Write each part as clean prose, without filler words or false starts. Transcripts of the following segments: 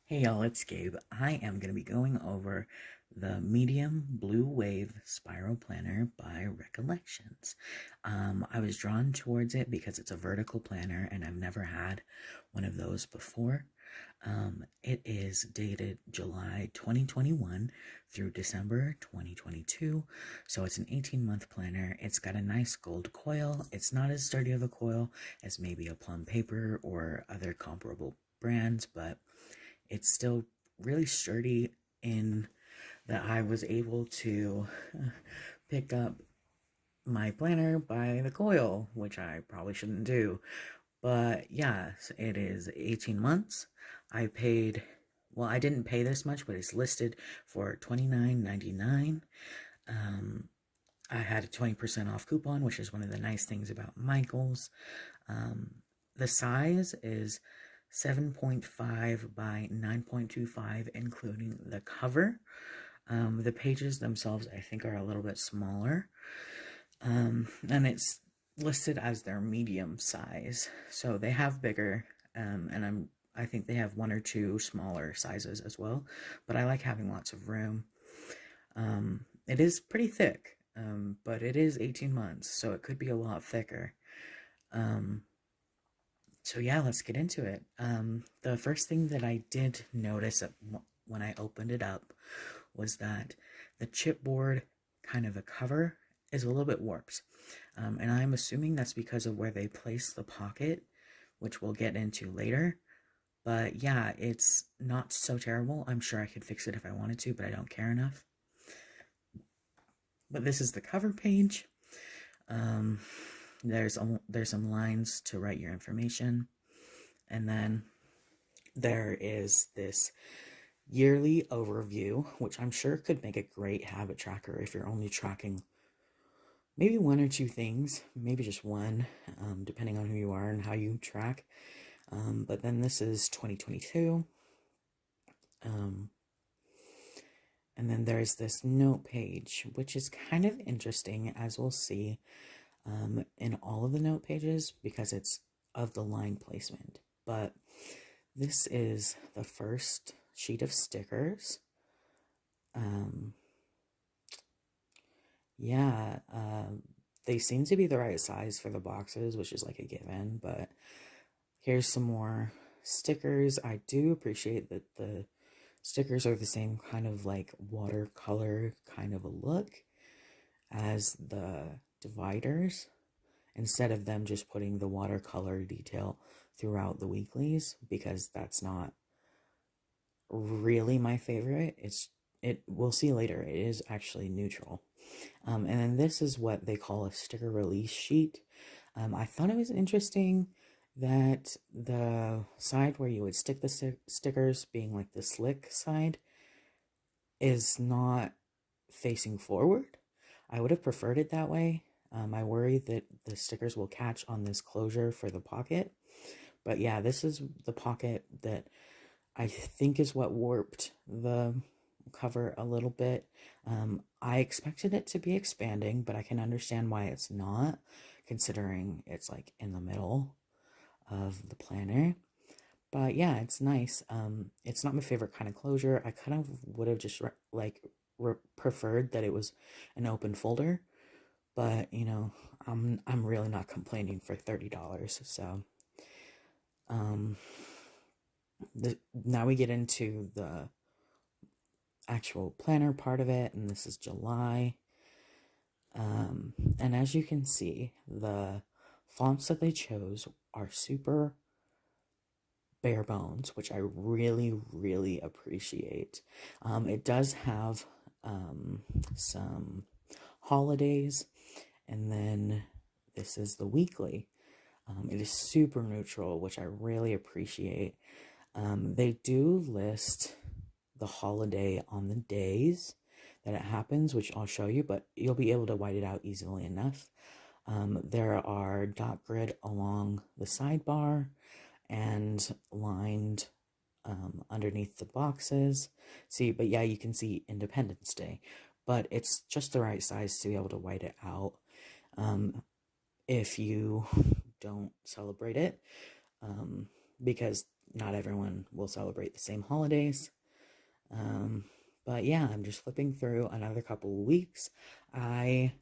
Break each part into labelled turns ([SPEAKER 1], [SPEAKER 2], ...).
[SPEAKER 1] Hey y'all, it's Gabe. I am going to be going over the Medium Blue Wave Spiral Planner by Recollections. I was drawn towards it because it's a vertical planner and I've never had one of those before. It is dated July 2021 through December 2022, so it's an 18-month planner. It's got a nice gold coil. It's not as sturdy of a coil as maybe a plum paper or other comparable brands, but it's still really sturdy in that I was able to pick up my planner by the coil, which I probably shouldn't do. But yes, it is 18 months. I paid, well, I didn't pay this much, but it's listed for $29.99. I had a 20% off coupon, which is one of the nice things about Michael's. The size is 7.5 by 9.25, including the cover. The pages themselves, I think, are a little bit smaller. And it's listed as their medium size. So they have bigger, and I think they have one or two smaller sizes as well. But I like having lots of room. It is pretty thick, but it is 18 months, so it could be a lot thicker. So yeah, let's get into it. The first thing that I did notice when I opened it up was that the chipboard kind of a cover is a little bit warped. And I'm assuming that's because of where they place the pocket, which we'll get into later. But yeah, it's not so terrible. I'm sure I could fix it if I wanted to, but I don't care enough. But this is the cover page. There's some lines to write your information. And then there is this yearly overview, which I'm sure could make a great habit tracker if you're only tracking maybe one or two things, maybe just one, depending on who you are and how you track. But then this is 2022. And then there's this note page, which is kind of interesting, as we'll see in all of the note pages, because it's of the line placement. But this is the first sheet of stickers. They seem to be the right size for the boxes, which is like a given, but here's some more stickers. I do appreciate that the stickers are the same kind of like watercolor kind of a look as the dividers, instead of them just putting the watercolor detail throughout the weeklies, because that's not really my favorite. We'll see later, it is actually neutral. And then this is what they call a sticker release sheet. I thought it was interesting that the side where you would stick the stickers, being like the slick side, is not facing forward. I would have preferred it that way. I worry that the stickers will catch on this closure for the pocket. But yeah, this is the pocket that I think is what warped the cover a little bit. I expected it to be expanding, but I can understand why it's not, considering it's like in the middle of the planner. But yeah, it's nice. It's not my favorite kind of closure. I kind of would have just preferred that it was an open folder, but you know, I'm really not complaining for $30. So now we get into the actual planner part of it, and this is July. And as you can see, the fonts that they chose are super bare bones, which I really, really appreciate. It does have some holidays, and then this is the weekly. It is super neutral, which I really appreciate. They do list the holiday on the days that it happens, which I'll show you, but you'll be able to white it out easily enough. There are dot grid along the sidebar and lined underneath the boxes. See, but yeah, you can see Independence Day, but it's just the right size to be able to white it out if you don't celebrate it, because not everyone will celebrate the same holidays. But yeah, I'm just flipping through another couple of weeks. I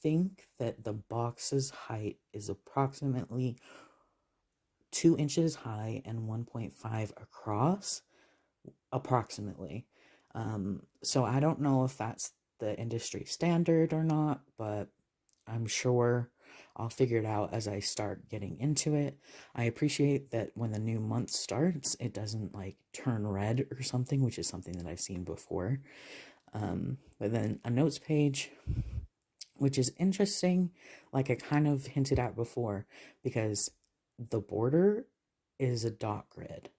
[SPEAKER 1] think that the box's height is approximately 2 inches high and 1.5 across, approximately. So I don't know if that's the industry standard or not, but I'm sure I'll figure it out as I start getting into it. I appreciate that when the new month starts, it doesn't like turn red or something, which is something that I've seen before. But then a notes page, which is interesting, like I kind of hinted at before, because the border is a dot grid,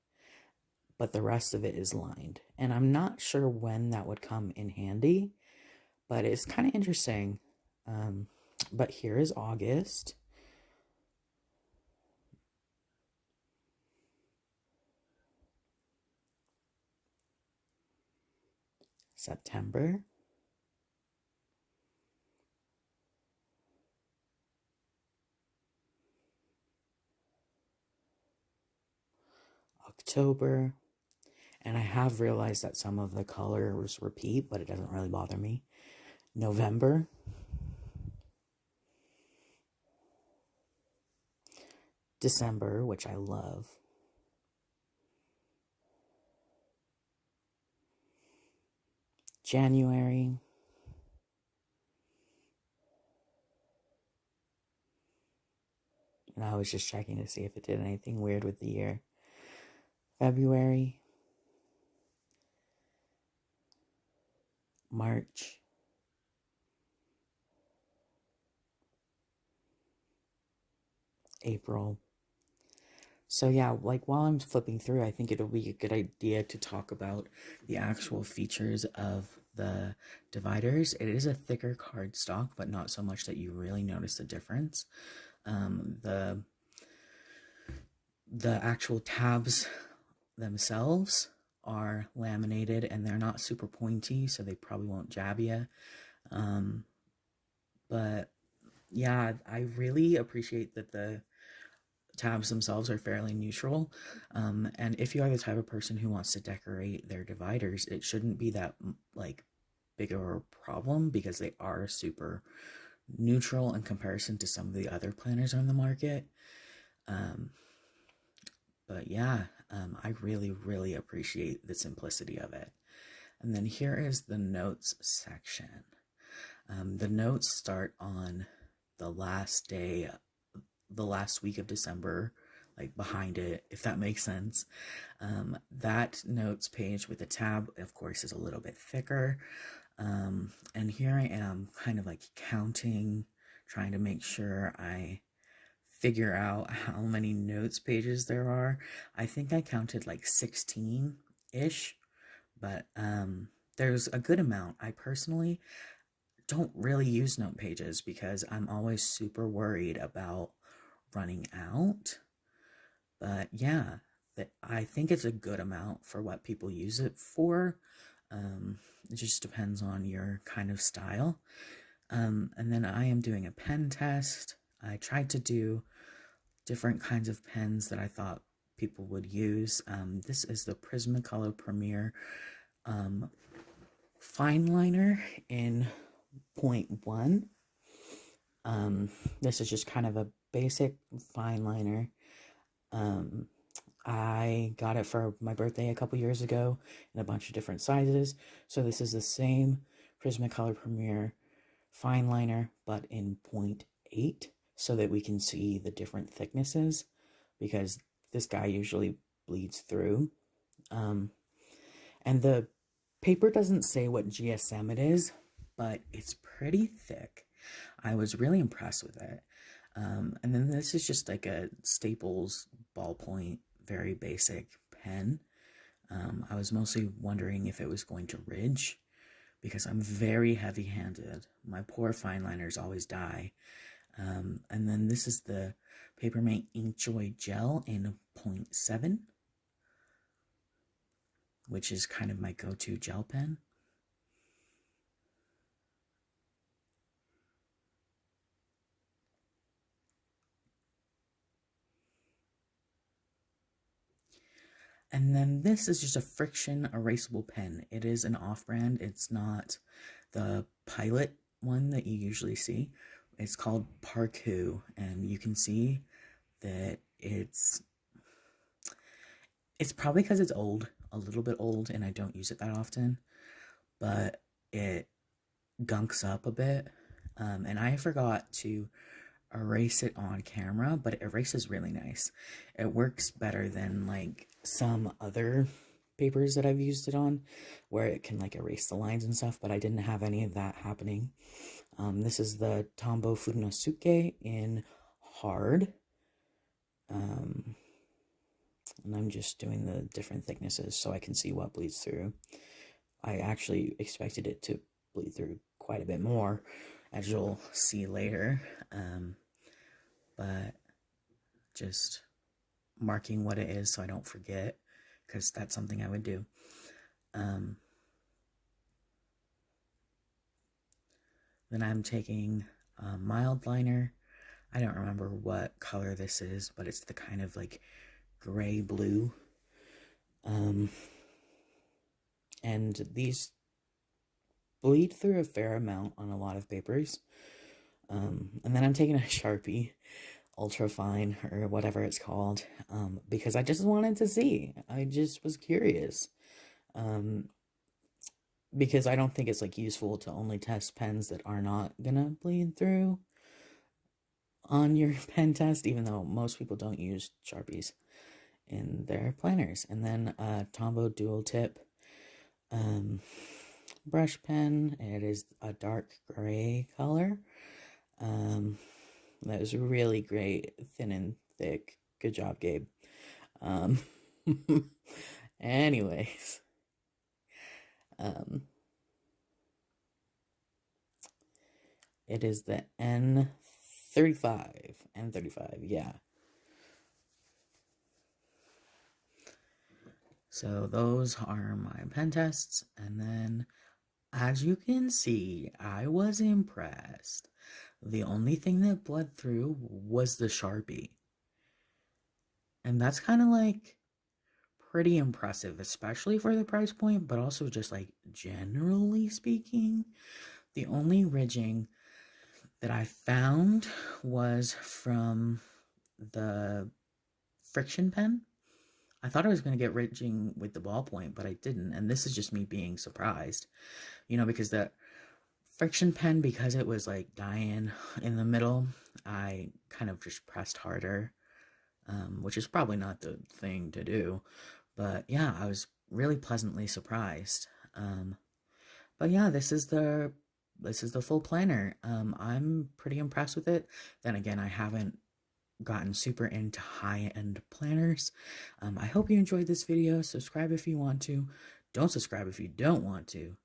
[SPEAKER 1] but the rest of it is lined. And I'm not sure when that would come in handy, but it's kind of interesting. But here is August. September. October. And I have realized that some of the colors repeat, but it doesn't really bother me. November. December, which I love. January. And I was just checking to see if it did anything weird with the year. February. March. April. So yeah, like while I'm flipping through, I think it'll be a good idea to talk about the actual features of the dividers. It is a thicker cardstock, but not so much that you really notice the difference. The actual tabs themselves are laminated and they're not super pointy, so they probably won't jab you. But yeah, I really appreciate that the tabs themselves are fairly neutral. And if you are the type of person who wants to decorate their dividers, it shouldn't be that like bigger problem because they are super neutral in comparison to some of the other planners on the market. But yeah, I really appreciate the simplicity of it. And then here is the notes section. The notes start on the last day, the last week of December, like behind it, if that makes sense. That notes page with the tab, of course, is a little bit thicker. And here I am kind of like counting, trying to make sure I figure out how many notes pages there are. I think I counted like 16-ish, but there's a good amount. I personally don't really use note pages because I'm always super worried about running out. But yeah, I think it's a good amount for what people use it for. It just depends on your kind of style. And then I am doing a pen test. I tried to do different kinds of pens that I thought people would use. This is the Prismacolor Premier fine liner in 0.1. This is just kind of a basic fine liner. I got it for my birthday a couple years ago in a bunch of different sizes. So this is the same Prismacolor Premier fine liner, but in 0.8, so that we can see the different thicknesses, because this guy usually bleeds through. And the paper doesn't say what GSM it is, but it's pretty thick. I was really impressed with it. And then this is just like a Staples ballpoint, very basic pen. I was mostly wondering if it was going to ridge, because I'm very heavy-handed. My poor fine liners always die. And then this is the Papermate Inkjoy Gel in 0.7, which is kind of my go-to gel pen. then this is just a friction erasable pen. It is an off-brand. It's not the Pilot one that you usually see. It's called Parku, and you can see that it's probably because it's old, a little bit old, and I don't use it that often, but it gunks up a bit. And I forgot to erase it on camera, but it erases really nice. It works better than like some other papers that I've used it on, where it can like erase the lines and stuff, but I didn't have any of that happening. This is the Tombow Furunosuke in hard. And I'm just doing the different thicknesses so I can see what bleeds through. I actually expected it to bleed through quite a bit more, as you'll see later. But just marking what it is so I don't forget, because that's something I would do. Then I'm taking a mild liner. I don't remember what color this is, but it's the kind of like gray blue. And these bleed through a fair amount on a lot of papers. And then I'm taking a Sharpie, ultra fine, or whatever it's called, because I just wanted to see. I just was curious. Because I don't think it's like useful to only test pens that are not gonna bleed through on your pen test, even though most people don't use Sharpies in their planners. And then Tombow dual tip brush pen. It is a dark gray color. That was really great, thin and thick. Good job, Gabe. Anyways, it is the N35, yeah. So those are my pen tests, and then, as you can see, I was impressed. The only thing that bled through was the Sharpie. And that's kind of like pretty impressive, especially for the price point, but also just like generally speaking. The only ridging that I found was from the friction pen. I thought I was going to get ridging with the ballpoint, but I didn't. And this is just me being surprised, you know, because the friction pen, because it was like dying in the middle, I kind of just pressed harder, which is probably not the thing to do. But yeah, I was really pleasantly surprised. But yeah, this is the full planner. I'm pretty impressed with it. Then again, I haven't gotten super into high-end planners. I hope you enjoyed this video. Subscribe if you want to. Don't subscribe if you don't want to.